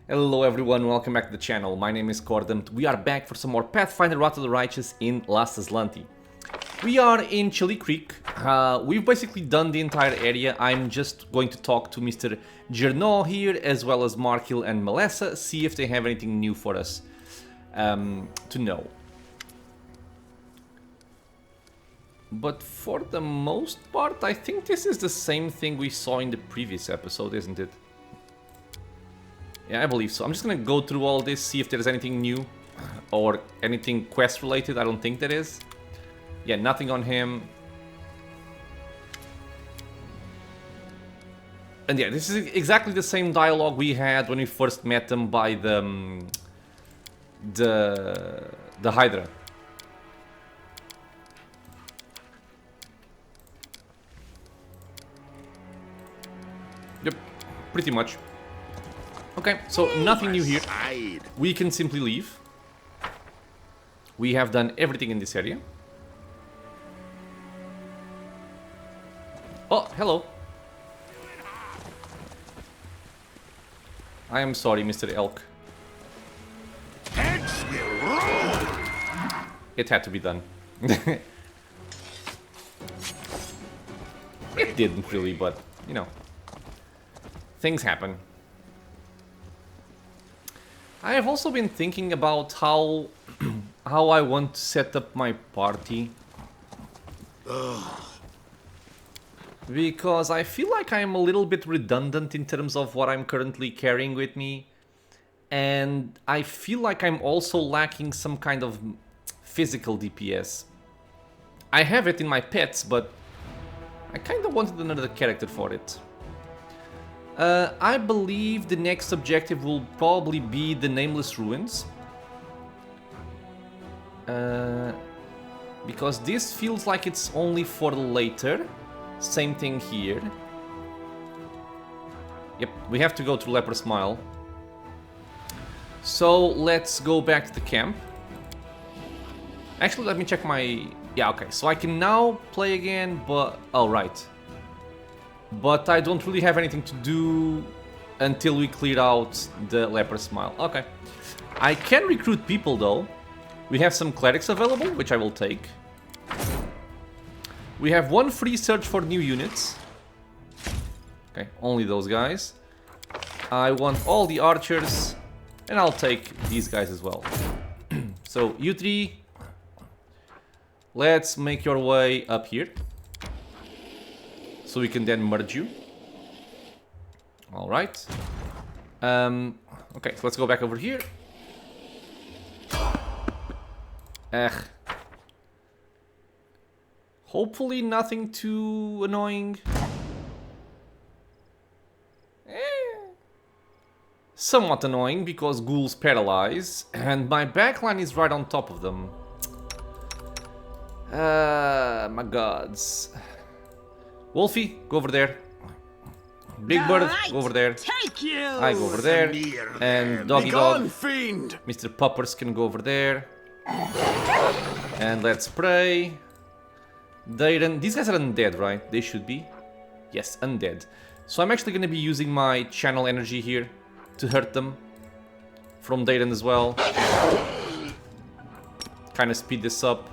Hello everyone, welcome back to the channel. My name is Cordon. We are back for some more Pathfinder Wrath of the Righteous in Last Azlanti. We are in Chili Creek. We've basically done the entire area. I'm just going to talk to Mr. Jerno here, as well as Markil and Melessa, see if they have anything new for us to know. But for the most part, I think this is the same thing we saw in the previous episode, isn't it? Yeah, I believe so. I'm just gonna go through all this, see if there's anything new or anything quest related. I don't think there is. Yeah, nothing on him. And yeah, this is exactly the same dialogue we had when we first met them by the Hydra. Yep, pretty much. Okay, so nothing new here. We can simply leave. We have done everything in this area. Oh, hello. I am sorry, Mr. Elk. It had to be done. It didn't really, but, you know. Things happen. I have also been thinking about how I want to set up my party. Because I feel like I'm a little bit redundant in terms of what I'm currently carrying with me. And I feel like I'm also lacking some kind of physical DPS. I have it in my pets, but I kind of wanted another character for it. I believe the next objective will probably be the Nameless Ruins. Because this feels like it's only for later. Same thing here. Yep, we have to go to Leper Smile. So let's go back to the camp. Actually, let me check my... Yeah, okay, so I can now play again, but... Oh, right. But I don't really have anything to do until we clear out the Leper Smile. Okay. I can recruit people though. We have some clerics available, which I will take. We have one free search for new units. Okay, only those guys. I want all the archers, and I'll take these guys as well. So, you three, let's make your way up here. So we can then merge you. Alright. Okay, so let's go back over here. Hopefully nothing too annoying. Somewhat annoying because ghouls paralyze, and my backline is right on top of them. My gods. Wolfie, go over there. Big Bird, go over there. I go over there. And Doggy Dog, fiend. Mr. Poppers can go over there. And let's pray. These guys are undead, right? They should be. Yes, undead. So I'm actually going to be using my channel energy here to hurt them. From Dayton as well. Kind of speed this up.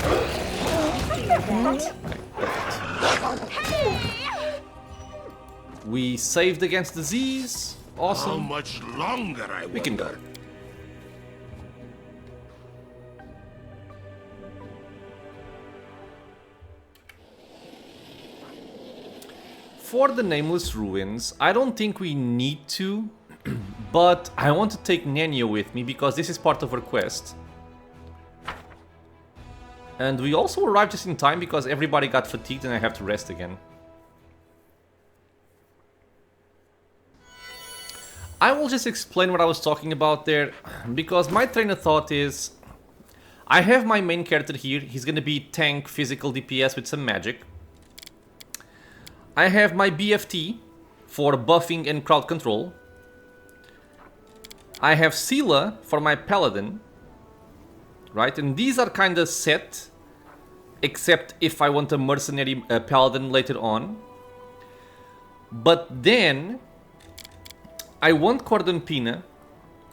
Okay, perfect. We saved against disease. Awesome. How much longer we can go. For the Nameless Ruins, I don't think we need to, but I want to take Nenio with me because this is part of her quest. And we also arrived just in time because everybody got fatigued and I have to rest again. I will just explain what I was talking about there, because my train of thought is... I have my main character here, he's gonna be tank, physical DPS with some magic. I have my BFT for buffing and crowd control. I have Sela for my paladin. Right, and these are kind of set, except if I want a mercenary paladin later on. But then I want Cordon Pina,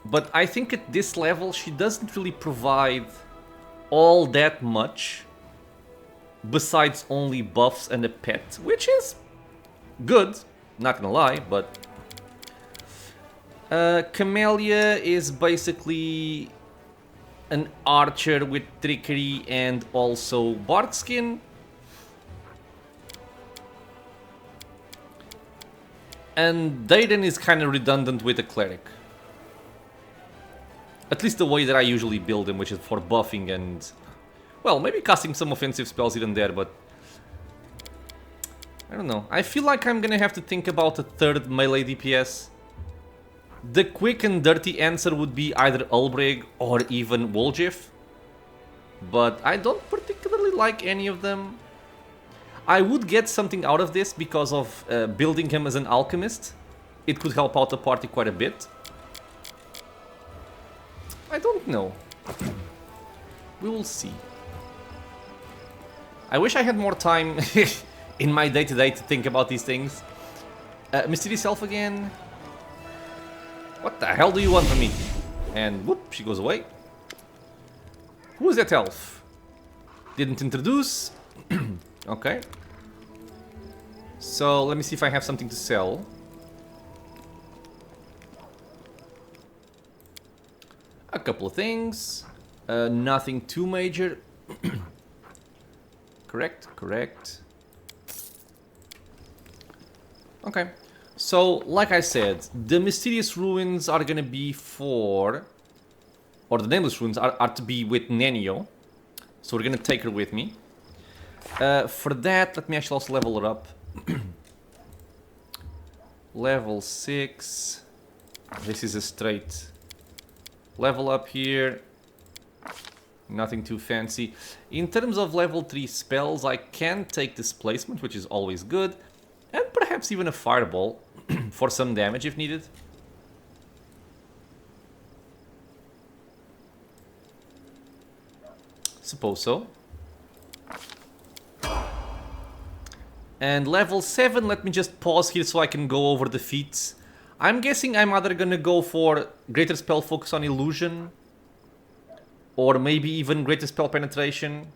but I think at this level she doesn't really provide all that much besides only buffs and a pet, which is good, not gonna lie, but Camellia is basically an archer with trickery and also bard skin. And Daiden is kind of redundant with a cleric. At least the way that I usually build him, which is for buffing and... well, maybe casting some offensive spells here and there, but... I don't know. I feel like I'm gonna have to think about a third melee DPS. The quick and dirty answer would be either Ulbreg or even Woljif. But I don't particularly like any of them. I would get something out of this because of building him as an alchemist. It could help out the party quite a bit. I don't know. We will see. I wish I had more time in my day-to-day to think about these things. Mysterious Elf again. What the hell do you want from me? And whoop, she goes away. Who is that elf? Didn't introduce. Okay. So let me see if I have something to sell. A couple of things. Nothing too major. Correct, correct. Okay. So, like I said, the Mysterious Ruins are gonna be for... or the Nameless Ruins are to be with Nenio. So we're gonna take her with me. For that, let me actually also level her up. Level 6. This is a straight level up here. Nothing too fancy. In terms of level 3 spells, I can take Displacement, which is always good. And perhaps even a Fireball for some damage if needed. Suppose so. And level 7, let me just pause here so I can go over the feats. I'm guessing I'm either gonna go for Greater Spell Focus on Illusion, or maybe even Greater Spell Penetration,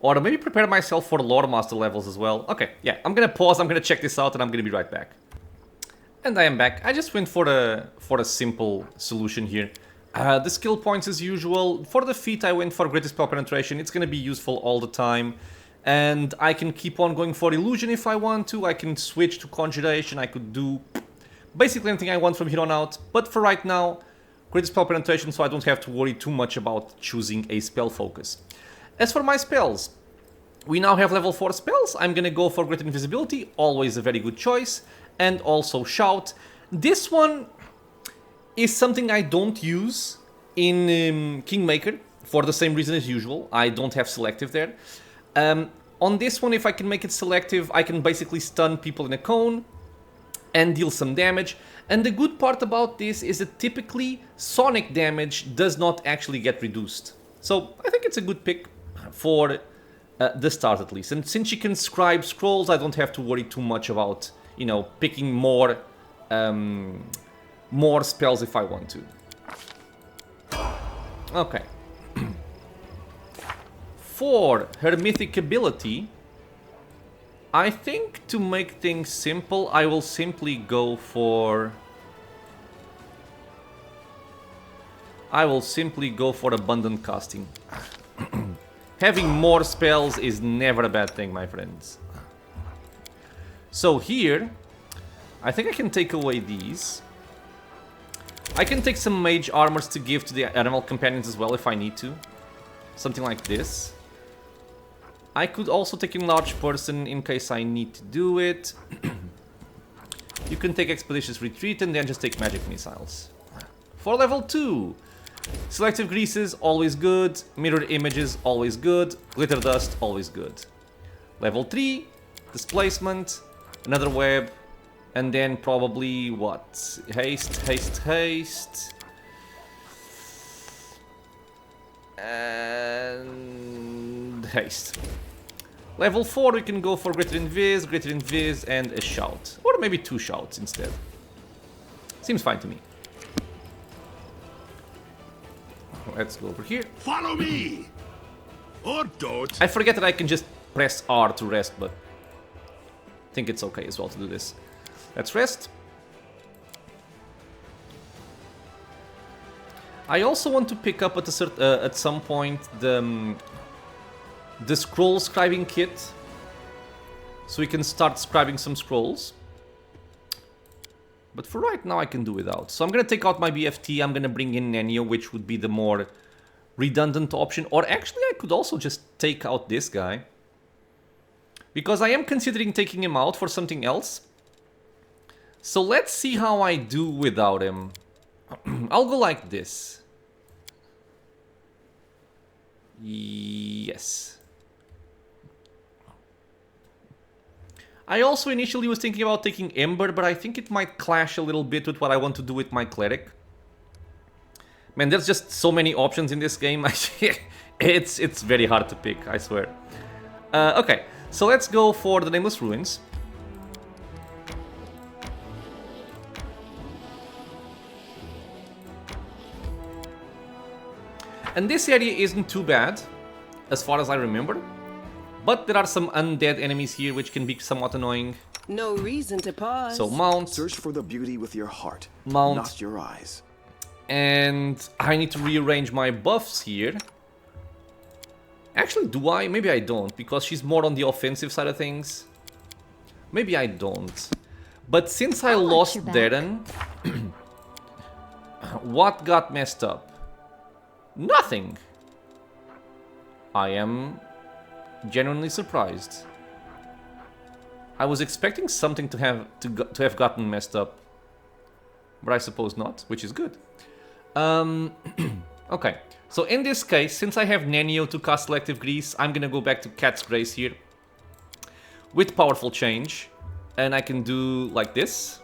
or maybe prepare myself for Lore Master levels as well. Okay, yeah, I'm gonna pause, I'm gonna check this out, and I'm gonna be right back. And I am back. I just went for a simple solution here. The skill points as usual. For the feat, I went for Greater Spell Penetration. It's gonna be useful all the time. And I can keep on going for Illusion if I want to. I can switch to Conjuration. I could do basically anything I want from here on out. But for right now, Greater Spell Penetration, so I don't have to worry too much about choosing a spell focus. As for my spells, we now have level 4 spells. I'm gonna go for Greater Invisibility, always a very good choice. And also Shout. This one is something I don't use in Kingmaker for the same reason as usual. I don't have selective there. On this one, if I can make it selective, I can basically stun people in a cone and deal some damage. And the good part about this is that typically sonic damage does not actually get reduced. So I think it's a good pick for the start at least. And since you can scribe scrolls, I don't have to worry too much about, you know, picking more spells if I want to. Okay. For her mythic ability, I think to make things simple, I will simply go for... Abundant Casting. Having more spells is never a bad thing, my friends. So here, I think I can take away these. I can take some mage armors to give to the animal companions as well if I need to. Something like this. I could also take Enlarged Person in case I need to do it. You can take Expeditious Retreat and then just take Magic Missiles. For level 2, Selective Greases, always good. Mirror Images, always good. Glitter Dust, always good. Level 3, Displacement, another Web, and then probably what? Haste, Haste, Haste. And Haste. Level 4 we can go for Greater Invis, and a Shout. Or maybe 2 Shouts instead. Seems fine to me. Let's go over here. Follow me! Or don't. I forget that I can just press R to rest, but I think it's okay as well to do this. Let's rest. I also want to pick up at some point the scroll scribing kit, so we can start scribing some scrolls. But for right now I can do without. So I'm gonna take out my BFT, I'm gonna bring in Nenio, which would be the more redundant option. Or actually I could also just take out this guy, because I am considering taking him out for something else. So let's see how I do without him. I'll go like this. Yes. I also initially was thinking about taking Ember, but I think it might clash a little bit with what I want to do with my Cleric. Man, there's just so many options in this game. It's very hard to pick, I swear. Okay, so let's go for the Nameless Ruins. And this area isn't too bad, as far as I remember. But there are some undead enemies here, which can be somewhat annoying. No reason to pause. So mount. Search for the beauty with your heart, mount, not your eyes. And I need to rearrange my buffs here. Actually, do I? Maybe I don't, because she's more on the offensive side of things. Maybe I don't. But since I lost Darren, what got messed up? Nothing. I am genuinely surprised. I was expecting something to have gotten messed up, but I suppose not, which is good. Okay, so in this case, since I have Nenio to cast Selective Grease, I'm gonna go back to Cat's Grace here with Powerful Change, and I can do like this.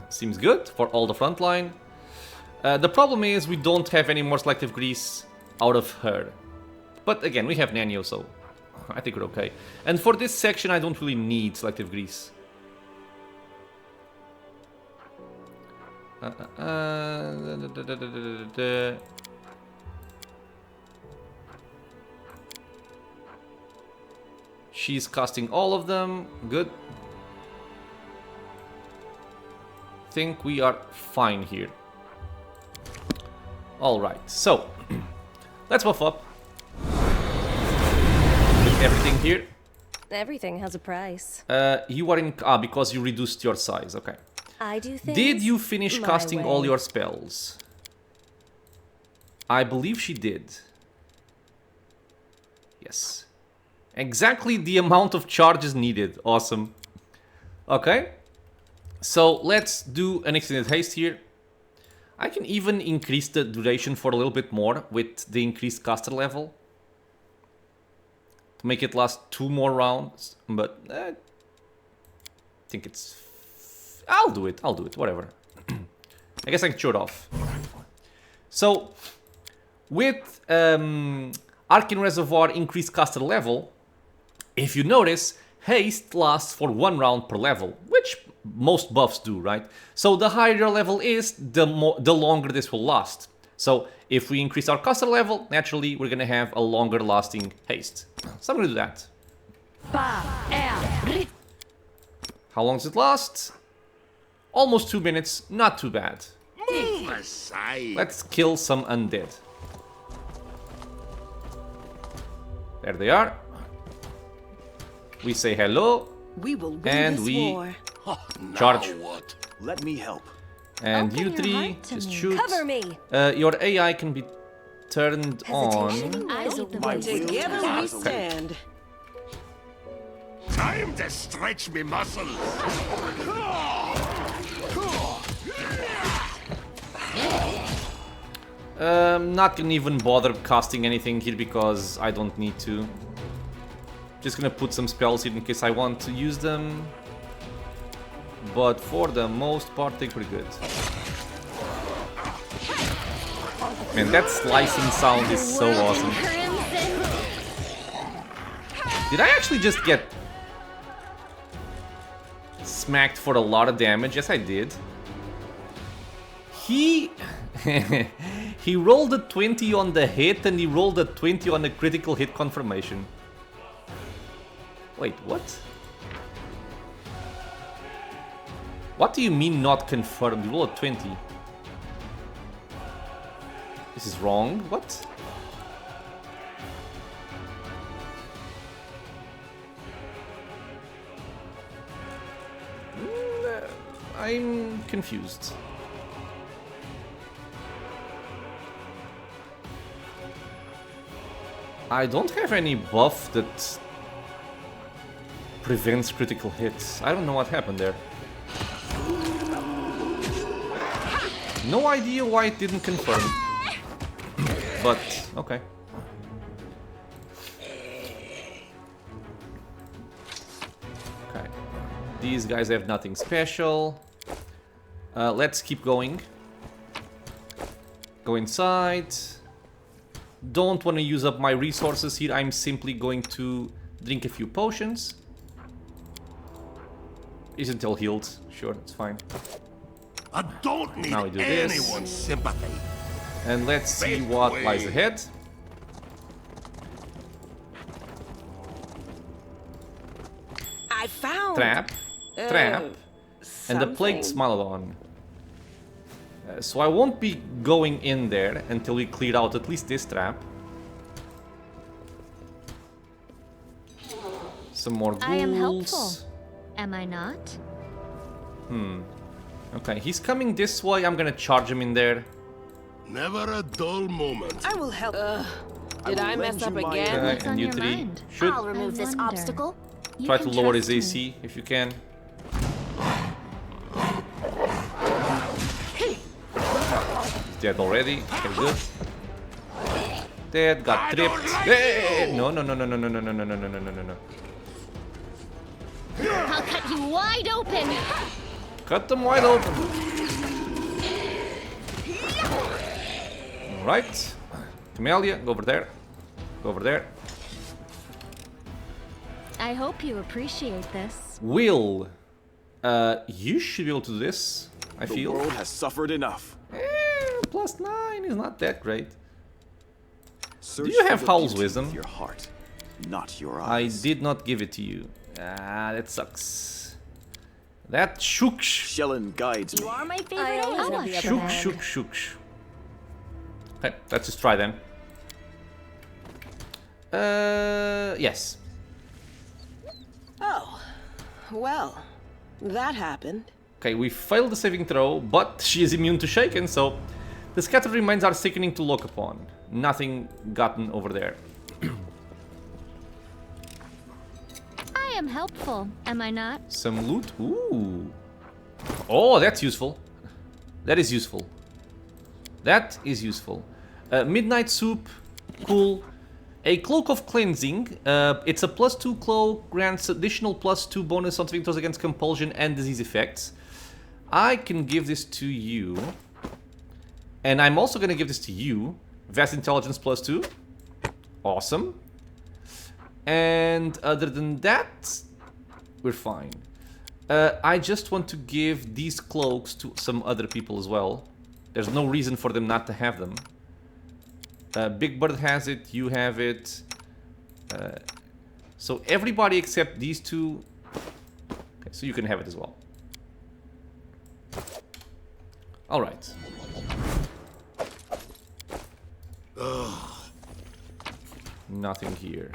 Seems good for all the front line. The problem is we don't have any more Selective Grease out of her, but again, we have Nenio, so I think we're okay. And for this section, I don't really need Selective Grease. She's casting all of them. Good. Think we are fine here. Alright, so let's buff up everything here. Everything has a price. You are in... because you reduced your size, okay. I do things Did you finish my casting way. all your spells? I believe she did. Yes. Exactly the amount of charges needed. Awesome. Okay. So let's do an extended haste here. I can even increase the duration for a little bit more with the increased caster level. To make it last 2 more rounds, but I think it's... I'll do it, whatever. I guess I can show it off. So, with Arcane Reservoir increased caster level, if you notice, haste lasts for 1 round per level, which most buffs do, right? So the higher your level is, the longer this will last. So if we increase our caster level, naturally we're gonna have a longer lasting haste. So I'm gonna do that. How long does it last? Almost 2 minutes, not too bad. Move aside. Let's kill some undead. There they are. We say hello. We will win And this we- war. Oh, now Charge. what? Let me help. And Open you your 3, heart to just me. shoot. Cover me. Your AI can be turned on. Hesitation Eyes is the open. My way. will Together is we my stand. Time to stretch me muscles. Not gonna even bother casting anything here because I don't need to. Just gonna put some spells here in case I want to use them. But for the most part, I think we're good. Man, that slicing sound is so awesome. Did I actually just get smacked for a lot of damage? Yes, I did. He he rolled a 20 on the hit and he rolled a 20 on the critical hit confirmation. Wait, what? What do you mean not confirmed? You rolled a 20. This is wrong. What? I'm confused. I don't have any buff that prevents critical hits. I don't know what happened there. No idea why it didn't confirm. But, okay. Okay. These guys have nothing special. Let's keep going. Go inside. Don't want to use up my resources here. I'm simply going to drink a few potions. Isn't all healed. Sure, it's fine. I don't need Now we do this. anyone's sympathy. And let's see Best what way. lies ahead. I found Trap. Trap. And the plague something. Smilodon. So I won't be going in there until we clear out at least this trap. Some more ghouls. I am helpful. Am I not? Okay, he's coming this way. I'm gonna charge him in there. Never a dull moment. I will help. Did will I mess lend up you my again? Okay, What's and on you your three mind? should I'll remove this wonder. obstacle. You try to can lower his trust me. AC if you can. He's dead already. Okay, good. Dead, got tripped. Hey! No, no, no, no, no, no, no, no, no, no, no, no, no, no. I'll cut you wide open. Cut them wide open. Alright. Camellia, go over there. Go over there. I hope you appreciate this. Will. You should be able to do this, I The feel. world has suffered enough. +9 is not that great. Search you have for the Howl's beauty Wisdom? with your heart, not your I eyes. did not give it to you. Ah, that sucks. That shooks. Shellen guides me. You are my I favorite always animal. have the upper Shook, hand. shook, shook. Okay, let's just try then. Yes. Oh, well, that happened. Okay, we failed the saving throw, but she is immune to shaken, so the scattered remains are sickening to look upon. Nothing gotten over there. I am helpful. Am I not? Some loot. Ooh. Oh, that's useful. That is useful. That is useful. Midnight soup. Cool. A cloak of cleansing. It's a +2 cloak, grants additional +2 bonus on saving throws against compulsion and disease effects. I can give this to you. And I'm also going to give this to you. Vast intelligence +2. Awesome. And other than that, we're fine. I just want to give these cloaks to some other people as well. There's no reason for them not to have them. Big Bird has it, you have it. So everybody except these two. Okay, so you can have it as well. Alright. Nothing here.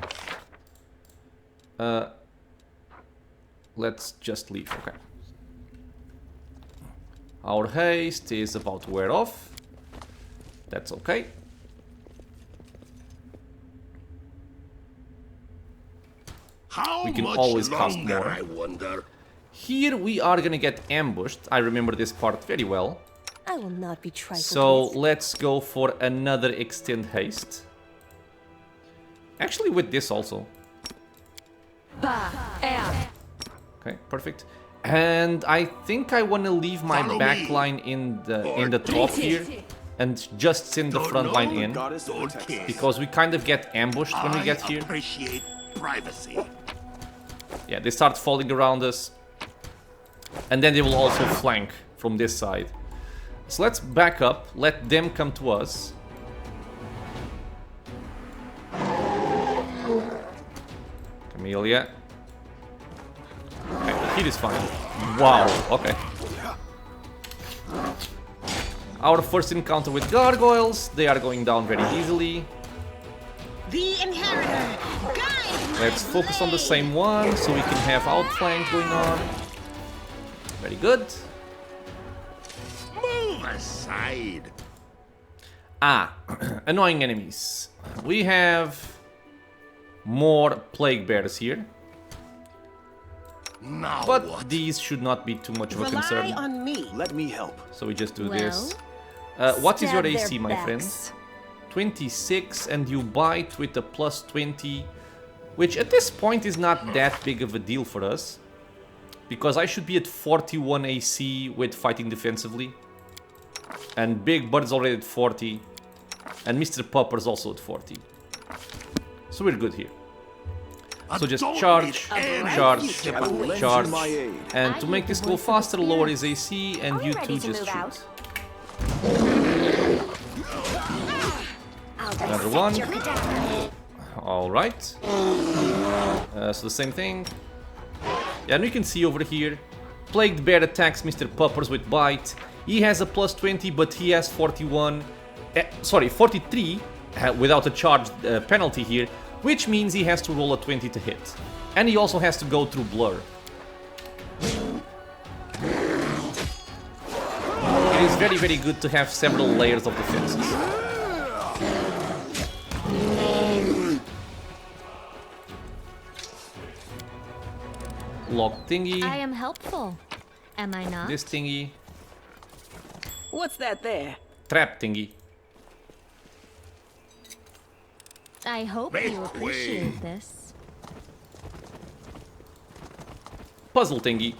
Let's just leave, okay. Our haste is about to wear off. That's okay. How We can much always cast longer, more. I wonder? Here we are gonna get ambushed. I remember this part very well. I will not be trifled So with. let's go for another extend haste. Actually with this also. Okay, perfect. And I think I want to leave my Follow back me. line in the top here and just send the Don't front line know. in, Goddess Don't protects care. us. because we kind of get ambushed when we get I here. appreciate privacy. Yeah, they start falling around us. And then they will also flank from this side. So let's back up, let them come to us. Camellia. Okay, the heat is fine. Wow, okay. Our first encounter with gargoyles, they are going down very easily. The inheritor, guide my Let's focus on the blade. same one so we can have outflank going on. Very good. Move aside. Ah, annoying enemies. We have more plague bears here, Now but what? these should not be too much of a Rely concern. on me. Let me help. So we just do Well, this. What is your stab their AC, my backs. friends? 26, and you bite with a plus 20, which at this point is not that big of a deal for us, because I should be at 41 AC with fighting defensively, and Big Bird's already at 40, and Mr. Popper's also at 40. So we're good here. So just don't charge, need any charge, future I will lend you charge, my aid. and to I make hear this the go voice of the faster, lower spirits. his AC, and Are we you ready two to just move shoot. out? I'll Another dissect one. your cadaver. Alright. So the same thing. Yeah, and we can see over here, Plagued Bear attacks Mr. Puppers with Bite. He has a plus 20, but he has 41. Sorry, 43 without a charge penalty here, which means he has to roll a 20 to hit. And he also has to go through Blur. It is very, very good to have several layers of defenses. Lock thingy, I am helpful. Am I not? this thingy, What's that there? trap thingy. I hope Make you way. appreciate this. Puzzle thingy.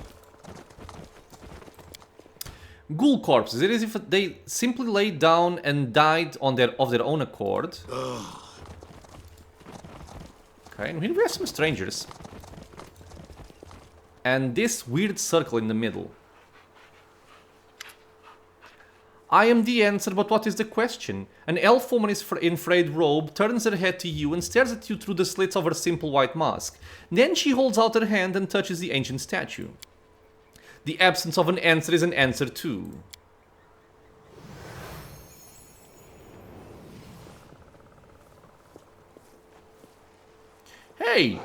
Ghoul corpses. It is if they simply lay down and died on of their own accord. Okay, and here we have some strangers. And this weird circle in the middle. I am the answer, but what is the question? An elf woman in frayed robe turns her head to you and stares at you through the slits of her simple white mask. Then she holds out her hand and touches the ancient statue. The absence of an answer is an answer too. Hey,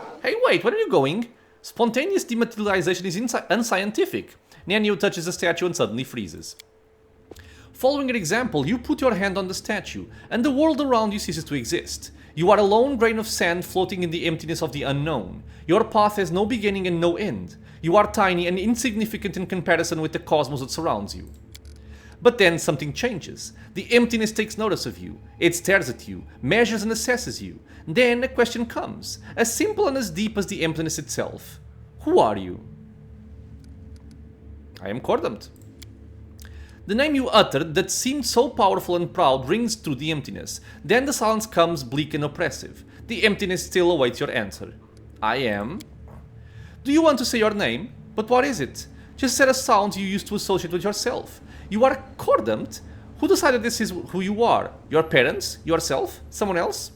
wait, where are you going? Spontaneous dematerialization is unscientific. Nenio touches the statue and suddenly freezes. Following your example, you put your hand on the statue, and the world around you ceases to exist. You are a lone grain of sand floating in the emptiness of the unknown. Your path has no beginning and no end. You are tiny and insignificant in comparison with the cosmos that surrounds you. But then something changes. The emptiness takes notice of you. It stares at you, measures and assesses you. Then a question comes, as simple and as deep as the emptiness itself. Who are you? I am Cordampt. The name you uttered that seemed so powerful and proud rings through the emptiness. Then the silence comes bleak and oppressive. The emptiness still awaits your answer. I am... Do you want to say your name? But what is it? Just say a sound you used to associate with yourself. You are Cordampt? Who decided this is who you are? Your parents? Yourself? Someone else?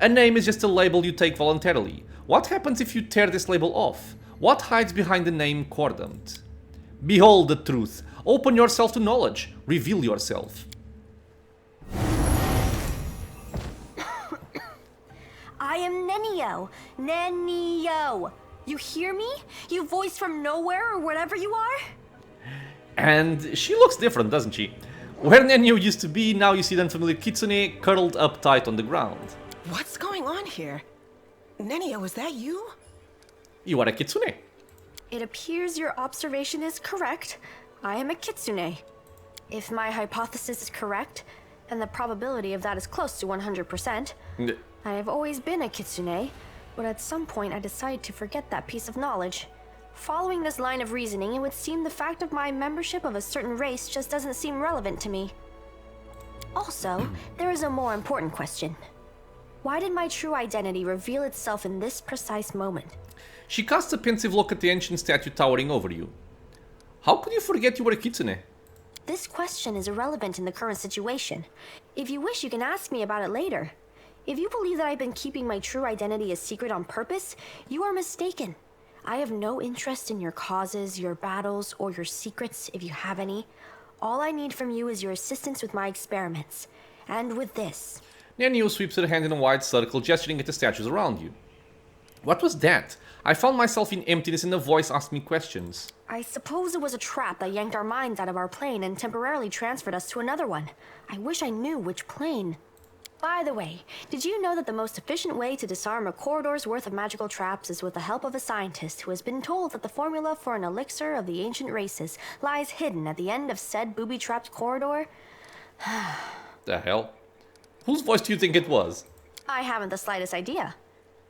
A name is just a label you take voluntarily. What happens if you tear this label off? What hides behind the name Cordampt? Behold the truth. Open yourself to knowledge. Reveal yourself. I am Nenio. Nenio. You hear me? You voice from nowhere or whatever you are? And she looks different, doesn't she? Where Nenio used to be, now you see the unfamiliar Kitsune curled up tight on the ground. What's going on here? Nenio, is that you? You are a Kitsune. It appears your observation is correct. I am a kitsune. If my hypothesis is correct, and the probability of that is close to 100%, I have always been a kitsune, but at some point I decided to forget that piece of knowledge. Following this line of reasoning, it would seem the fact of my membership of a certain race just doesn't seem relevant to me. Also, there is a more important question. Why did my true identity reveal itself in this precise moment? She casts a pensive look at the ancient statue towering over you. How could you forget you were a Kitsune? this question is irrelevant in the current situation. If you wish, you can ask me about it later. If you believe that I've been keeping my true identity a secret on purpose, you are mistaken. I have no interest in your causes, your battles, or your secrets, if you have any. All I need from you is your assistance with my experiments. And with this. Nenio sweeps her hand in a wide circle, gesturing at the statues around you. What was that? I found myself in emptiness and a voice asked me questions. I suppose it was a trap that yanked our minds out of our plane and temporarily transferred us to another one. I wish I knew which plane. By the way, did you know that the most efficient way to disarm a corridor's worth of magical traps is with the help of a scientist who has been told that the formula for an elixir of the ancient races lies hidden at the end of said booby-trapped corridor? The hell? Whose voice do you think it was? I haven't the slightest idea.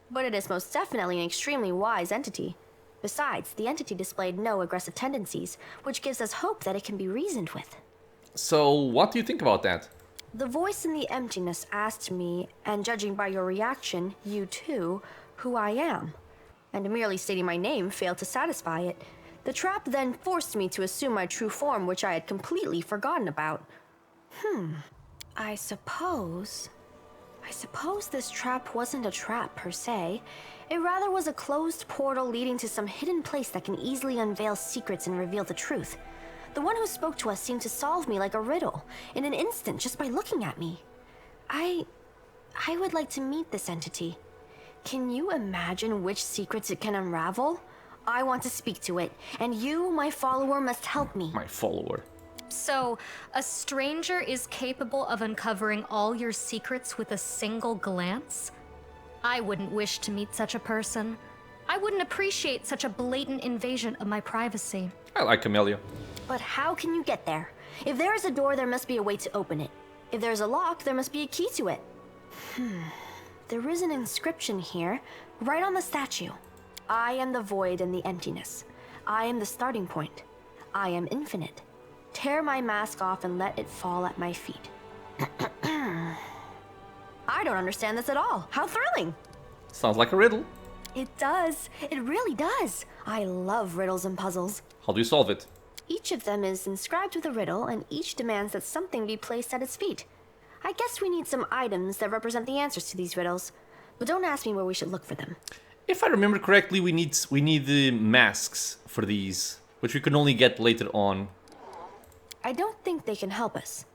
But it is most definitely an extremely wise entity. Besides, the entity displayed no aggressive tendencies, which gives us hope that it can be reasoned with. So, what do you think about that? The voice in the emptiness asked me, and judging by your reaction, you too, who I am. And merely stating my name failed to satisfy it. The trap then forced me to assume my true form, which I had completely forgotten about. I suppose this trap wasn't a trap per se. It rather was a closed portal leading to some hidden place that can easily unveil secrets and reveal the truth. The one who spoke to us seemed to solve me like a riddle, in an instant just by looking at me. I would like to meet this entity. Can you imagine which secrets it can unravel? I want to speak to it, and you, my follower, must help me. My follower. So, a stranger is capable of uncovering all your secrets with a single glance? I wouldn't wish to meet such a person. I wouldn't appreciate such a blatant invasion of my privacy. I like Camellia. But how can you get there? If there is a door, there must be a way to open it. If there's a lock, there must be a key to it. There is an inscription here, right on the statue. I am the void and the emptiness. I am the starting point. I am infinite. Tear my mask off and let it fall at my feet. I don't understand this at all. How thrilling! Sounds like a riddle. It does. It really does. I love riddles and puzzles. How do you solve it? Each of them is inscribed with a riddle, and each demands that something be placed at its feet. I guess we need some items that represent the answers to these riddles. But don't ask me where we should look for them. If I remember correctly, we need the masks for these, which we can only get later on. I don't think they can help us.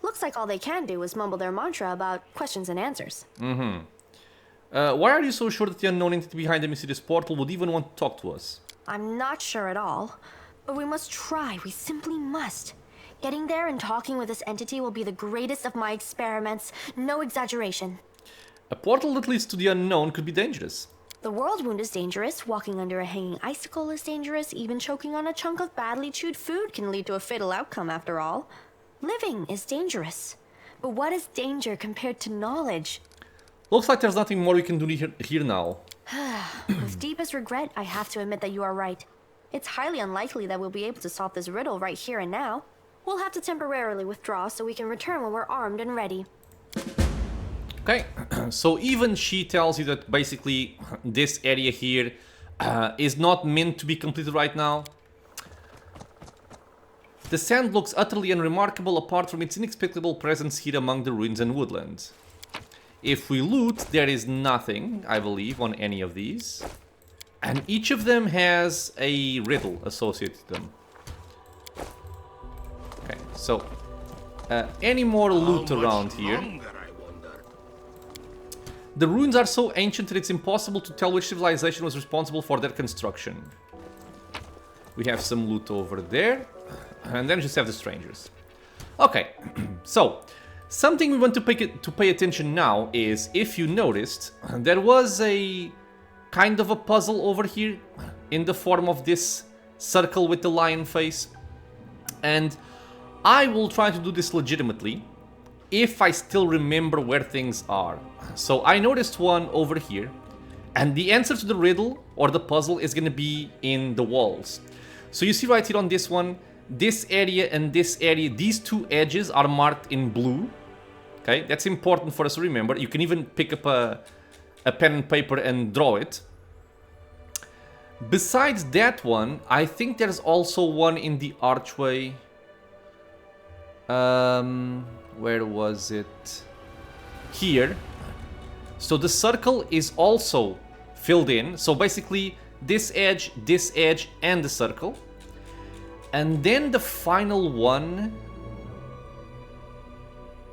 Looks like all they can do is mumble their mantra about questions and answers. Why are you so sure that the unknown entity behind the mysterious portal would even want to talk to us? I'm not sure at all. But we must try. We simply must. Getting there and talking with this entity will be the greatest of my experiments. No exaggeration. A portal that leads to the unknown could be dangerous. The world wound is dangerous. Walking under a hanging icicle is dangerous. Even choking on a chunk of badly chewed food can lead to a fatal outcome after all. Living is dangerous. But what is danger compared to knowledge? Looks like there's nothing more we can do here now. With deepest regret, I have to admit that you are right. It's highly unlikely that we'll be able to solve this riddle right here and now. We'll have to temporarily withdraw so we can return when we're armed and ready. Okay, so even she tells you that basically this area here is not meant to be completed right now. The sand looks utterly unremarkable apart from its inexplicable presence here among the ruins and woodlands. If we loot, there is nothing, I believe, on any of these. And each of them has a riddle associated to them. Okay, so any more loot around here? The ruins are so ancient that it's impossible to tell which civilization was responsible for their construction. We have some loot over there, and then just have the strangers. Okay, so something we want to pay attention now is, if you noticed, there was a kind of a puzzle over here in the form of this circle with the lion face. And I will try to do this legitimately if I still remember where things are. So I noticed one over here, and the answer to the riddle or the puzzle is going to be in the walls. So you see right here on this one, this area and this area, these two edges are marked in blue. Okay, that's important for us to remember. You can even pick up a pen and paper and draw it. Besides that one, I think there's also one in the archway. Where was it? Here. So the circle is also filled in. So basically this edge, and the circle. And then the final one...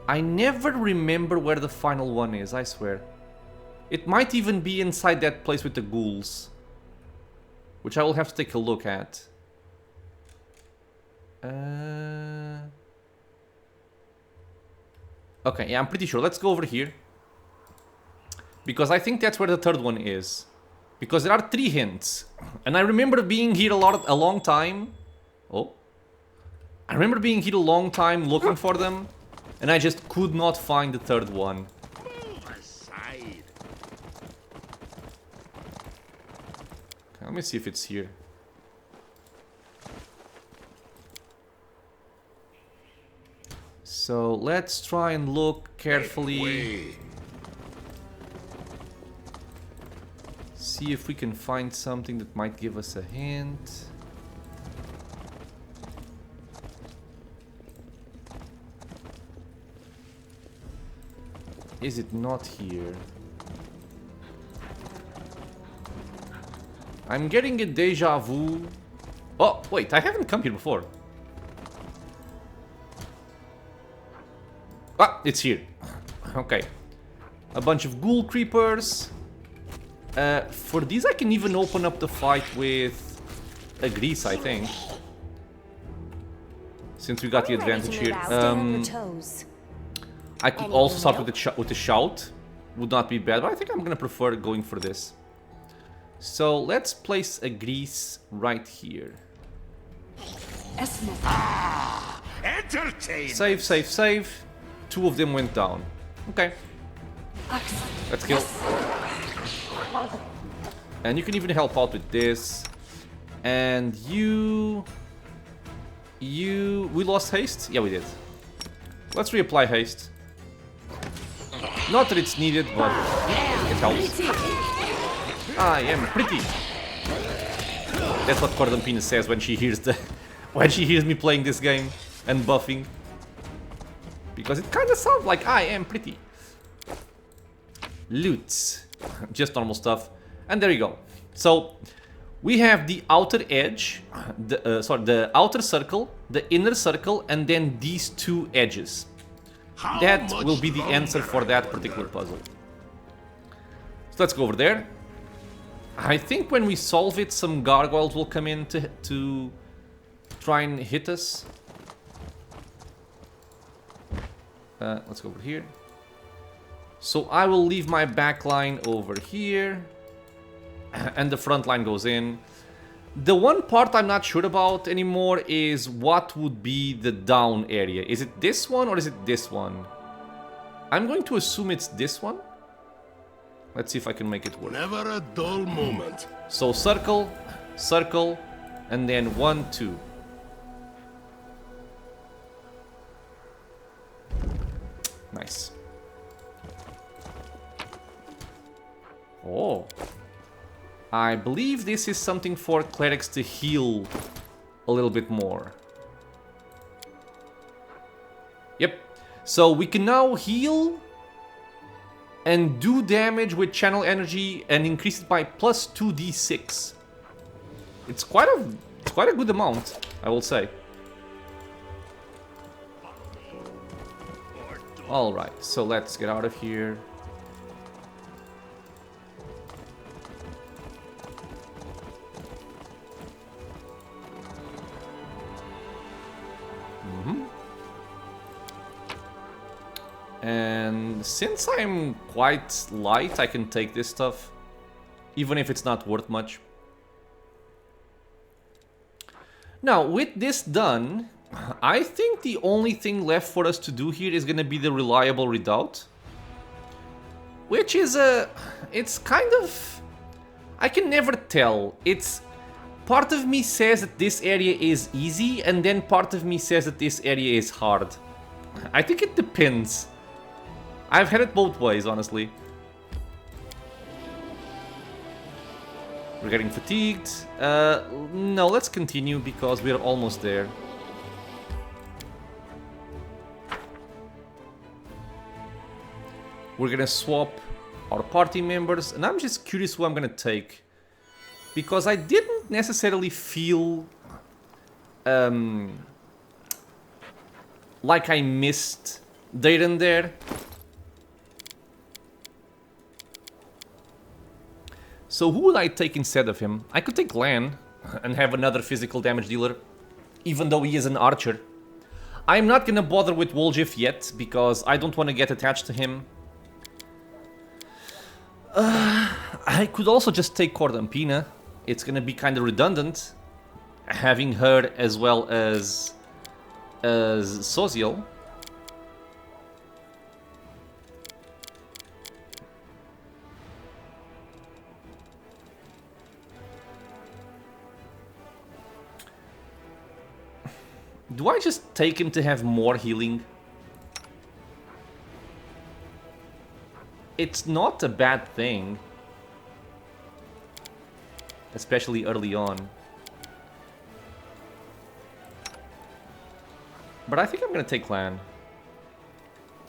I never remember where the final one is, I swear. It might even be inside that place with the ghouls. Which I will have to take a look at. Okay, yeah, I'm pretty sure. Let's go over here. Because I think that's where the third one is. Because there are 3 hints. And I remember being here a long time. Oh. I remember being here a long time looking for them. And I just could not find the third one. Aside. Okay, let me see if it's here. So let's try and look carefully. See if we can find something that might give us a hint. Is it not here? I'm getting a deja vu. Oh, wait, I haven't come here before. Ah, it's here. Okay. A bunch of ghoul creepers. For these I can even open up the fight with a grease, I think. Since we got the advantage here. I could also start with a shout. Would not be bad, but I think I'm gonna prefer going for this. So let's place a grease right here. Save, save, save. 2 of them went down. Okay. Let's kill. And you can even help out with this. And you... We lost haste? Yeah, we did. Let's reapply haste. Not that it's needed, but it helps. I am pretty. That's what Cordampina says when she hears me playing this game and buffing. Because it kind of sounds like I am pretty. Loot. Just normal stuff. And there you go. So we have the outer edge, the outer circle, the inner circle, and then these 2 edges. That will be the answer for that particular puzzle. So let's go over there. I think when we solve it, some gargoyles will come in to try and hit us. Let's go over here. So I will leave my back line over here. And the front line goes in. The one part I'm not sure about anymore is what would be the down area. Is it this one or is it this one? I'm going to assume it's this one. Let's see if I can make it work. Never a dull moment. So circle, circle, and then 1, 2. Nice. Oh. I believe this is something for clerics to heal a little bit more. Yep. So we can now heal and do damage with channel energy and increase it by plus 2d6. It's quite a good amount, I will say. Alright, so let's get out of here. And since I'm quite light, I can take this stuff, even if it's not worth much. Now, with this done, I think the only thing left for us to do here is gonna be the Reliable Redoubt. Which is it's kind of... I can never tell. It's... Part of me says that this area is easy, and then part of me says that this area is hard. I think it depends. I've had it both ways, honestly. We're getting fatigued. No, let's continue because we're almost there. We're gonna swap our party members, and I'm just curious who I'm gonna take. Because I didn't necessarily feel like I missed Dayton there. So who would I take instead of him? I could take Lan and have another physical damage dealer, even though he is an archer. I'm not gonna bother with Woljif yet, because I don't want to get attached to him. I could also just take Cordampina. It's gonna be kind of redundant, having her as well as Soziel. Do I just take him to have more healing? It's not a bad thing. Especially early on. But I think I'm gonna take Clan.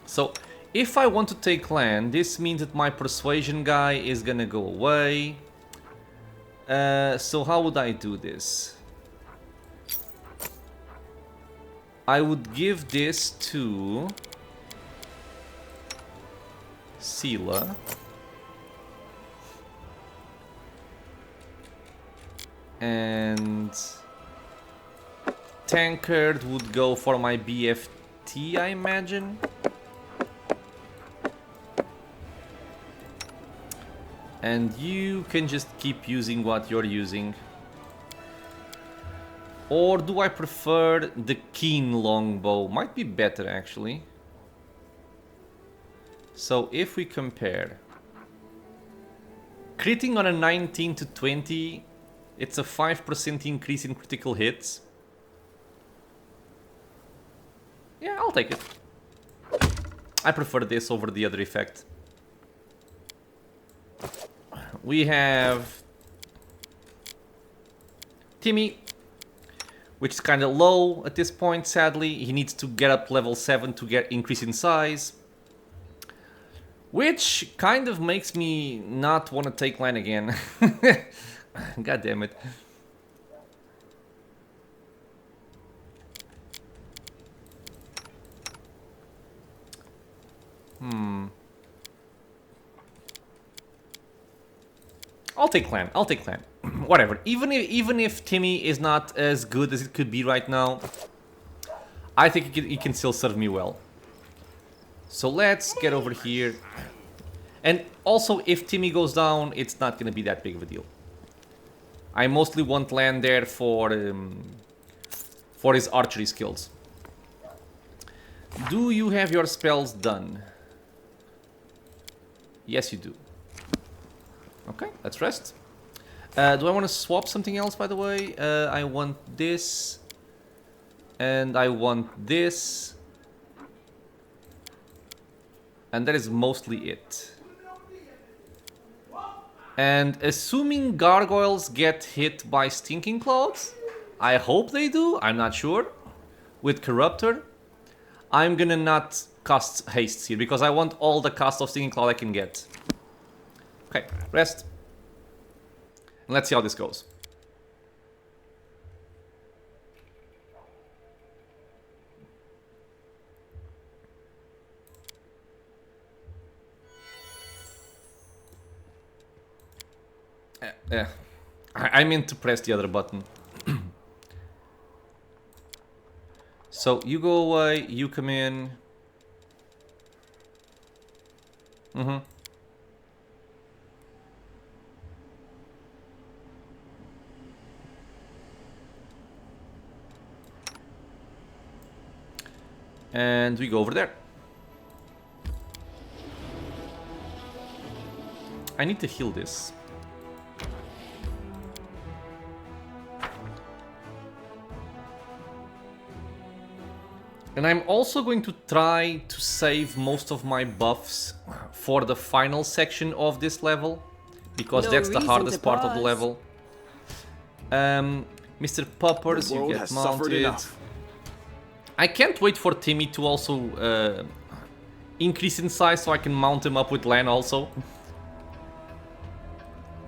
So, if I want to take Clan, this means that my persuasion guy is gonna go away. So how would I do this? I would give this to Sela. And Tankard would go for my BFT, I imagine. And you can just keep using what you're using. Or do I prefer the Keen longbow? Might be better, actually. So if we compare, critting on a 19 to 20, it's a 5% increase in critical hits. Yeah, I'll take it. I prefer this over the other effect. We have Timmy, which is kind of low at this point, sadly. He needs to get up level 7 to get increase in size. Which kind of makes me not want to take Lan again. God damn it. I'll take Clan. I'll take Clan. Whatever. Even if Timmy is not as good as it could be right now, I think it can still serve me well. So let's get over here. And also, if Timmy goes down, it's not going to be that big of a deal. I mostly want Lan there for his archery skills. Do you have your spells done? Yes, you do. Okay, let's rest. Do I want to swap something else, by the way? I want this. And I want this. And that is mostly it. And assuming gargoyles get hit by stinking clouds, I hope they do, I'm not sure, with Corruptor, I'm gonna not cast hastes here, because I want all the cast of stinking cloud I can get. Okay, rest. And let's see how this goes. I meant to press the other button. So you go away, you come in. And we go over there. I need to heal this. And I'm also going to try to save most of my buffs for the final section of this level, because that's the hardest part of the level. Mr. Poppers, you get mounted. I can't wait for Timmy to also increase in size so I can mount him up with Lan also.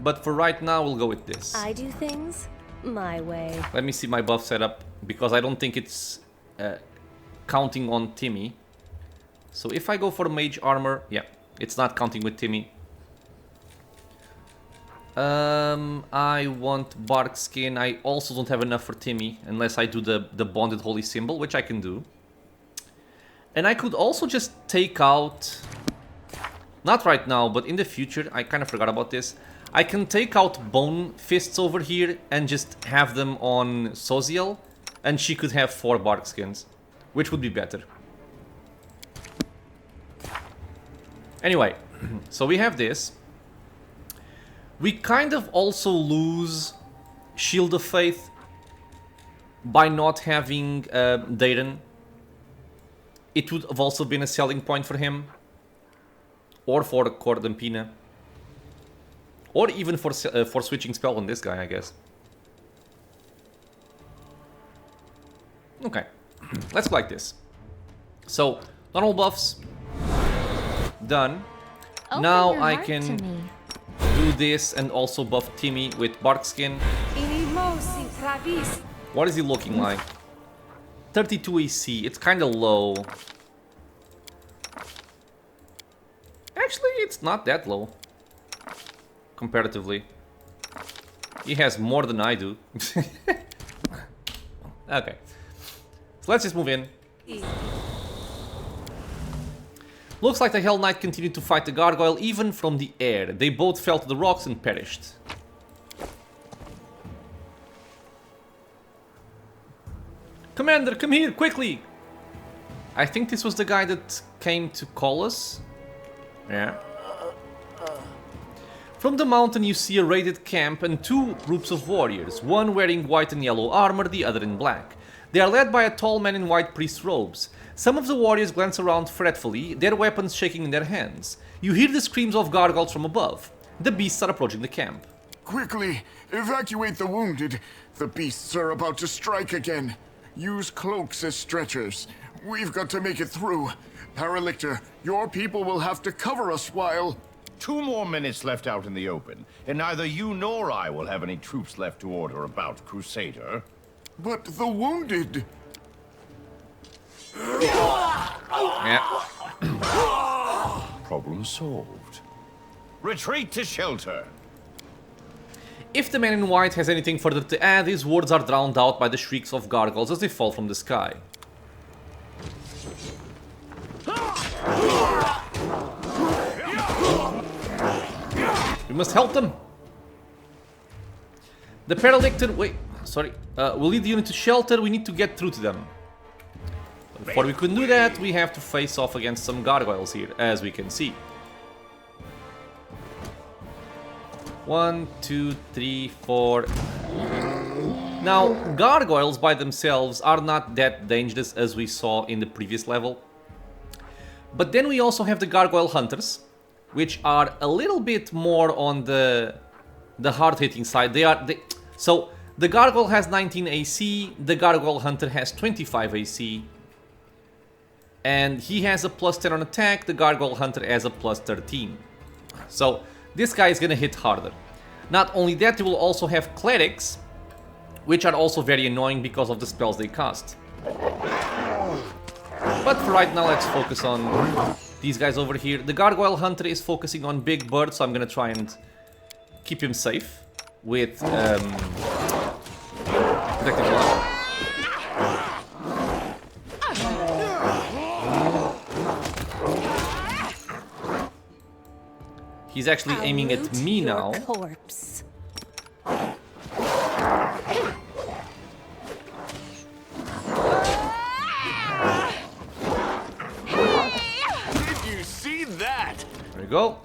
But for right now, we'll go with this. I do things my way. Let me see my buff setup, because I don't think it's counting on Timmy. So if I go for mage armor, yeah, it's not counting with Timmy. I want bark skin. I also don't have enough for Timmy, unless I do the bonded holy symbol, which I can do. And I could also just take out, not right now, but in the future, I kind of forgot about this. I can take out bone fists over here and just have them on Soziel, and she could have 4 bark skins, which would be better. Anyway, so we have this. We kind of also lose Shield of Faith by not having Dayton. It would have also been a selling point for him, or for Cordampina, or even for switching spell on this guy, I guess. Okay, let's go like this. So, normal buffs done. Open Now your I heart can to me. do this and also buff Timmy with bark skin. What is he looking like? 32 AC, it's kind of low. Actually, it's not that low, comparatively. He has more than I do. Okay, so let's just move in. Looks like the Hell Knight continued to fight the gargoyle even from the air. They both fell to the rocks and perished. Commander, come here, quickly! I think this was the guy that came to call us. Yeah. From the mountain you see a raided camp and 2 groups of warriors, one wearing white and yellow armor, the other in black. They are led by a tall man in white priest robes. Some of the warriors glance around fretfully, their weapons shaking in their hands. You hear the screams of gargoyles from above. The beasts are approaching the camp. Quickly, evacuate the wounded. The beasts are about to strike again. Use cloaks as stretchers. We've got to make it through. Paralictor, your people will have to cover us while... 2 more minutes left out in the open, and neither you nor I will have any troops left to order about, Crusader. But the wounded... Yeah. Problem solved. Retreat to shelter. If the man in white has anything further to add, his words are drowned out by the shrieks of gargoyles as they fall from the sky. We must help them. The Paralictor... Wait, sorry. We'll lead the unit to shelter. We need to get through to them. Before we can do that, we have to face off against some gargoyles here, as we can see. 1, 2, 3, 4. Now, gargoyles by themselves are not that dangerous as we saw in the previous level. But then we also have the gargoyle hunters, which are a little bit more on the hard-hitting side. So, the gargoyle has 19 AC, the gargoyle hunter has 25 AC. And he has a plus 10 on attack, the gargoyle hunter has a plus 13. So, this guy is gonna hit harder. Not only that, they will also have clerics, which are also very annoying because of the spells they cast. But for right now, let's focus on these guys over here. The gargoyle hunter is focusing on Big Bird, so I'm gonna try and keep him safe with protective glove. He's actually aiming at me now. Corpse. Did you see that? There we go.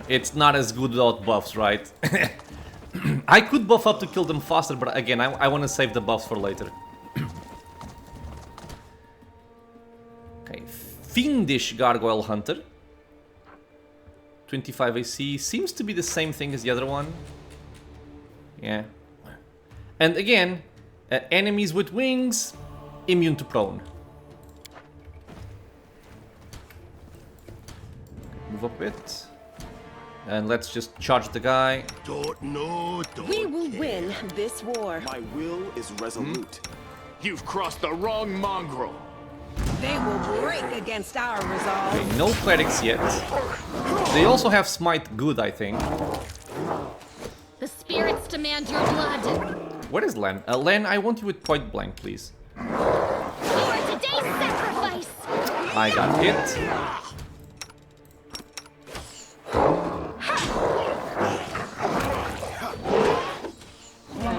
It's not as good without buffs, right? I could buff up to kill them faster, but again, I want to save the buffs for later. Okay, Fiendish Gargoyle Hunter. 25 AC, seems to be the same thing as the other one. Yeah. And again, enemies with wings, immune to prone. Move up a bit. And let's just charge the guy. We will win this war. My will is resolute. You've crossed the wrong mongrel. They will break against our resolve. Okay, no clerics yet. They also have smite good, I think. The spirits demand your blood. Where is Len? Len, I want you with point blank, please. You are today's sacrifice. I got hit.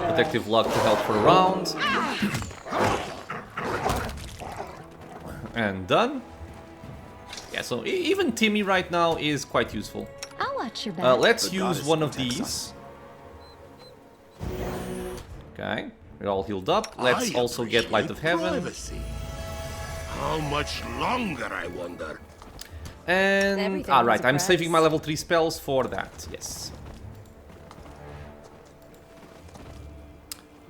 Protective luck to help for a round. And done. Yeah, so even Timmy right now is quite useful. I'll watch your back. Let's The use goddess one of protects these. Okay, we're all healed up. Let's also get Light of Heaven. How much longer, I wonder? And Everything alright, was a I'm saving my price. level 3 spells for that. Yes.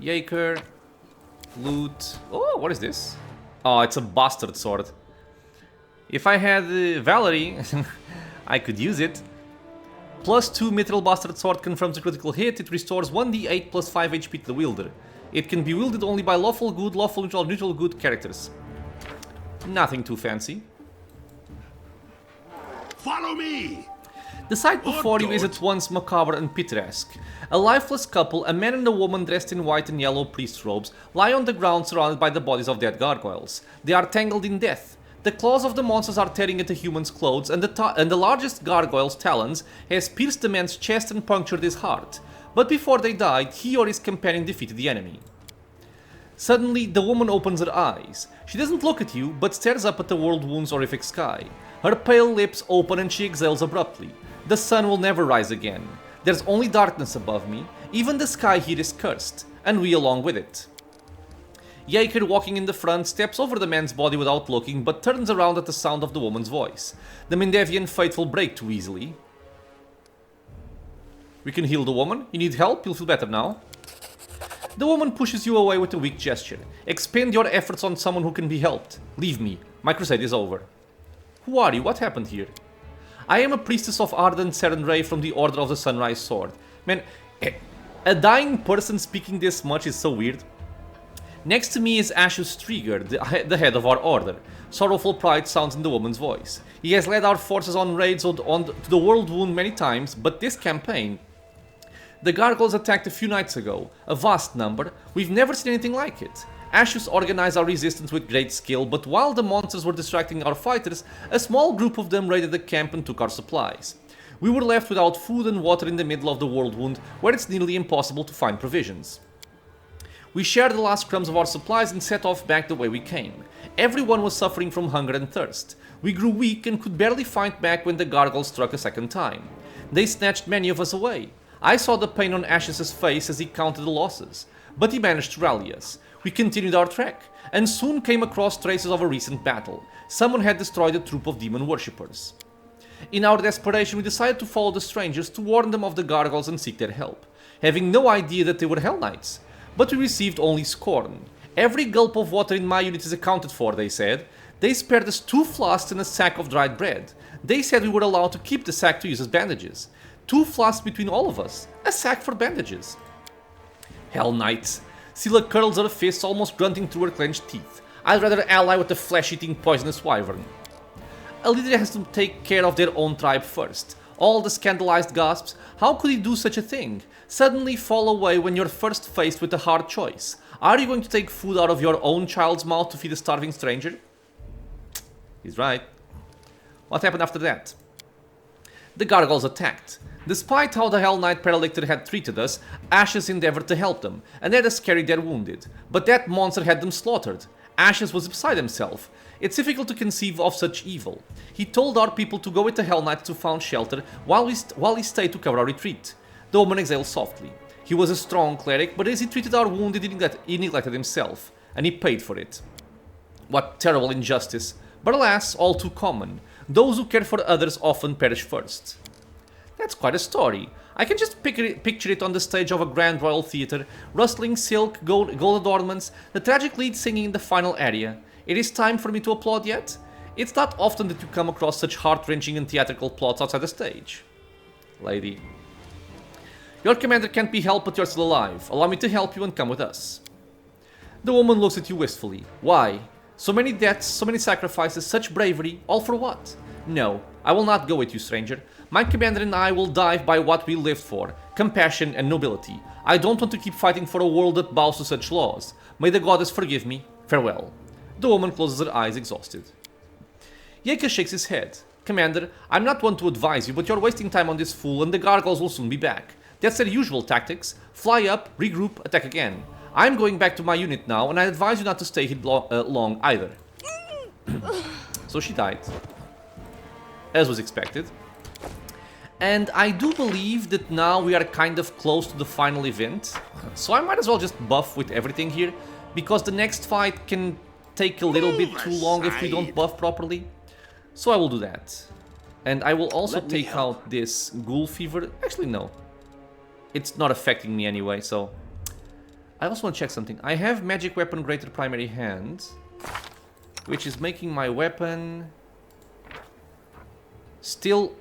Yaker. Loot. Oh, what is this? Oh, it's a bastard sword. If I had Valerie, I could use it. +2 Mithril Bastard Sword confirms a critical hit. It restores 1d8 plus 5 HP to the wielder. It can be wielded only by lawful good, lawful neutral, neutral good characters. Nothing too fancy. Follow me! The sight before you is at once macabre and picturesque. A lifeless couple, a man and a woman dressed in white and yellow priest robes, lie on the ground surrounded by the bodies of dead gargoyles. They are tangled in death. The claws of the monsters are tearing at the human's clothes, and the largest gargoyle's talons has pierced the man's chest and punctured his heart. But before they died, he or his companion defeated the enemy. Suddenly, the woman opens her eyes. She doesn't look at you, but stares up at the world wound's horrific sky. Her pale lips open and she exhales abruptly. The sun will never rise again. There's only darkness above me. Even the sky here is cursed, and we along with it. Yaker, walking in the front, steps over the man's body without looking, but turns around at the sound of the woman's voice. The Mendevian faithful break too easily. We can heal the woman. You need help? You'll feel better now. The woman pushes you away with a weak gesture. Expend your efforts on someone who can be helped. Leave me. My crusade is over. Who are you? What happened here? I am a priestess of Ardent Serenray from the Order of the Sunrise Sword. Man, a dying person speaking this much is so weird. Next to me is Ashius Striger, the head of our order. Sorrowful pride sounds in the woman's voice. He has led our forces on raids to the World Wound many times, but this campaign... The gargoyles attacked a few nights ago, a vast number. We've never seen anything like it. Ashius organized our resistance with great skill, but while the monsters were distracting our fighters, a small group of them raided the camp and took our supplies. We were left without food and water in the middle of the World Wound, where it's nearly impossible to find provisions. We shared the last crumbs of our supplies and set off back the way we came. Everyone was suffering from hunger and thirst. We grew weak and could barely fight back when the gargoyles struck a second time. They snatched many of us away. I saw the pain on Ashius' face as he counted the losses, but he managed to rally us. We continued our trek, and soon came across traces of a recent battle. Someone had destroyed a troop of demon worshippers. In our desperation, we decided to follow the strangers to warn them of the gargoyles and seek their help, having no idea that they were Hellknights. But we received only scorn. Every gulp of water in my unit is accounted for, they said. They spared us 2 flasks and a sack of dried bread. They said we were allowed to keep the sack to use as bandages. 2 flasks between all of us. A sack for bandages. Hellknights. Scylla curls her fists, almost grunting through her clenched teeth. I'd rather ally with the flesh-eating poisonous wyvern. A leader has to take care of their own tribe first. All the scandalized gasps. How could he do such a thing? Suddenly fall away when you're first faced with a hard choice. Are you going to take food out of your own child's mouth to feed a starving stranger? He's right. What happened after that? The gargoyles attacked. Despite how the Hell Knight Paralictor had treated us, Ashius endeavored to help them, and let us carry their wounded. But that monster had them slaughtered. Ashius was beside himself. It's difficult to conceive of such evil. He told our people to go with the Hell Knights to found shelter while he stayed to cover our retreat. The woman exhaled softly. He was a strong cleric, but as he treated our wounded, he neglected himself, and he paid for it. What terrible injustice, but alas, all too common. Those who care for others often perish first. That's quite a story. I can just picture it on the stage of a grand royal theatre, rustling silk, gold adornments, the tragic lead singing in the final aria. It is time for me to applaud yet? It's not often that you come across such heart-wrenching and theatrical plots outside the stage. Lady. Your commander can't be helped, but you're still alive. Allow me to help you and come with us. The woman looks at you wistfully. Why? So many deaths, so many sacrifices, such bravery, all for what? No, I will not go with you, stranger. My commander and I will die by what we lived for, compassion and nobility. I don't want to keep fighting for a world that bows to such laws. May the goddess forgive me. Farewell. The woman closes her eyes, exhausted. Yeka shakes his head. Commander, I'm not one to advise you, but you're wasting time on this fool and the gargoyles will soon be back. That's their usual tactics. Fly up, regroup, attack again. I'm going back to my unit now, and I advise you not to stay here long either. So she died. As was expected. And I do believe that now we are kind of close to the final event. So I might as well just buff with everything here, because the next fight can take a little bit too long if we don't buff properly. So I will do that. And I will also take out this ghoul fever. Actually, no. It's not affecting me anyway, so... I also want to check something. I have magic weapon greater primary hand, which is making my weapon still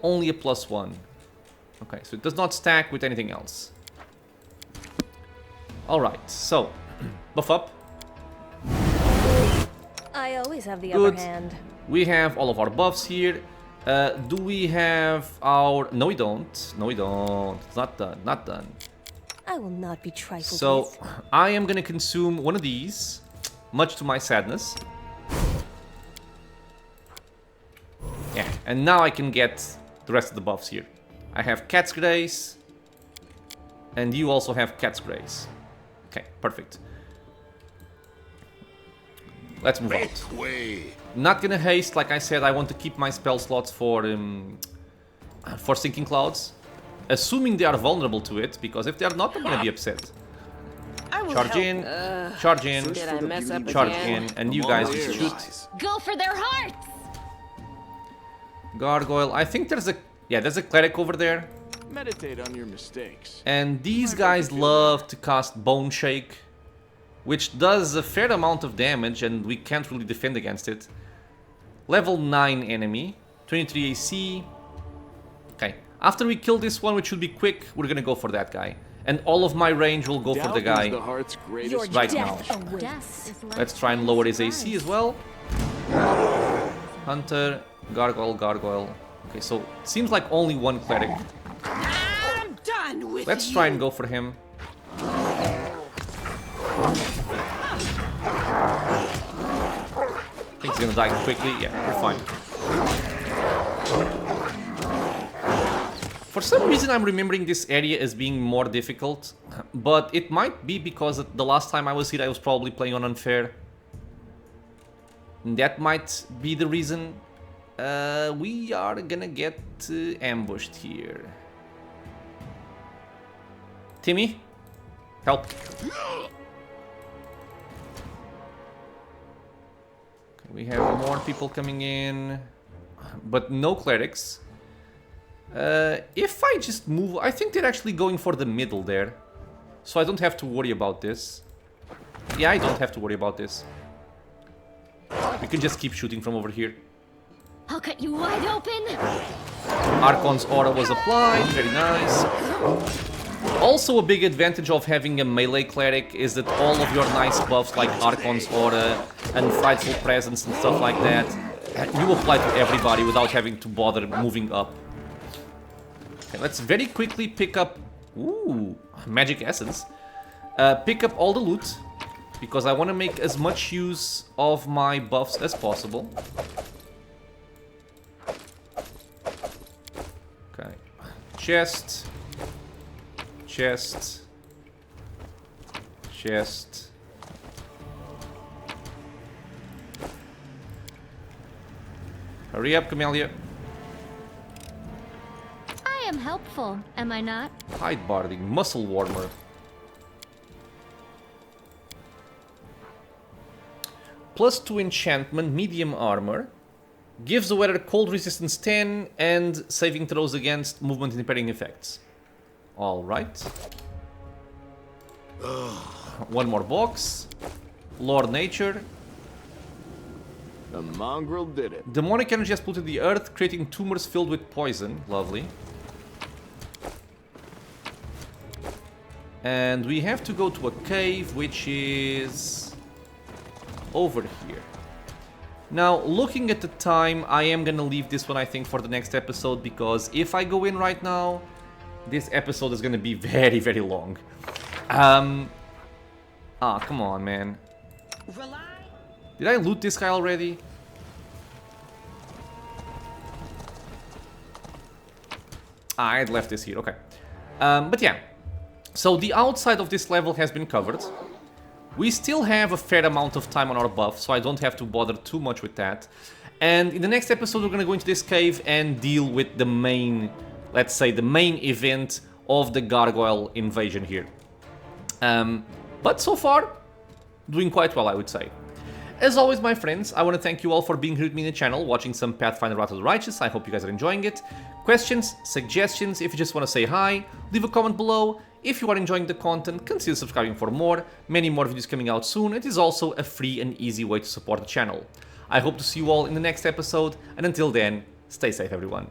only a +1. Okay, so it does not stack with anything else. Alright, so buff up. I always have the Good. upper hand. We have all of our buffs here. Do we have our... No, we don't. No, we don't. It's not done. Not done. I will not be trifled So, with. I am gonna consume one of these, much to my sadness. Yeah, and now I can get the rest of the buffs here. I have Cat's Grace, and you also have Cat's Grace. Okay, perfect. Let's move on. Not gonna haste, like I said. I want to keep my spell slots for Sinking Clouds, assuming they are vulnerable to it. Because if they are not, I'm gonna be upset. Charge in, charge in, charge in, and you guys just shoot. Go for their hearts! Gargoyle. I think there's a cleric over there. Meditate on your mistakes. And these guys love to cast Bone Shake, which does a fair amount of damage, and we can't really defend against it. Level 9 enemy, 23 AC. Okay, after we kill this one, which should be quick, we're gonna go for that guy. And all of my range will go for the guy right now. Let's try and lower his AC as well. Hunter, Gargoyle, Gargoyle. Okay, so it seems like only one cleric. I'm done with Let's try and go for him. I think he's gonna die quickly. Yeah, we're fine. For some reason I'm remembering this area as being more difficult, but it might be because the last time I was here I was probably playing on unfair. That might be the reason. We are gonna get ambushed here. Timmy, help. We have more people coming in, but no clerics. If I just move, I think they're actually going for the middle there. So I don't have to worry about this. Yeah, I don't have to worry about this. We can just keep shooting from over here. I'll cut you wide open! Archon's aura was applied, very nice. Also a big advantage of having a melee cleric is that all of your nice buffs like Archon's aura and Frightful Presence and stuff like that, you apply to everybody without having to bother moving up. Okay, let's very quickly pick up... Ooh, Magic Essence. Pick up all the loot, because I want to make as much use of my buffs as possible. Okay, chest, chest, chest. Hurry up, Camellia. I am helpful, am I not? Hide barding, muscle warmer. +2 enchantment, medium armor. Gives the wearer cold resistance 10 and saving throws against movement impairing effects. Alright. One more box. Lord Nature. The mongrel did it. Demonic energy has polluted the earth, creating tumors filled with poison. Lovely. And we have to go to a cave, which is over here. Now, looking at the time, I am gonna leave this one, I think, for the next episode, because if I go in right now, this episode is gonna be very, very long. Come on, man. Did I loot this guy already? I had left this here, okay. But yeah. So the outside of this level has been covered. We still have a fair amount of time on our buff, so I don't have to bother too much with that. And in the next episode, we're gonna go into this cave and deal with the main, let's say, the main event of the gargoyle invasion here. But so far, doing quite well, I would say. As always, my friends, I want to thank you all for being here with me in the channel, watching some Pathfinder Wrath of the Righteous. I hope you guys are enjoying it. Questions, suggestions, if you just want to say hi, leave a comment below. If you are enjoying the content, consider subscribing for more. Many more videos coming out soon. It is also a free and easy way to support the channel. I hope to see you all in the next episode, and until then, stay safe, everyone.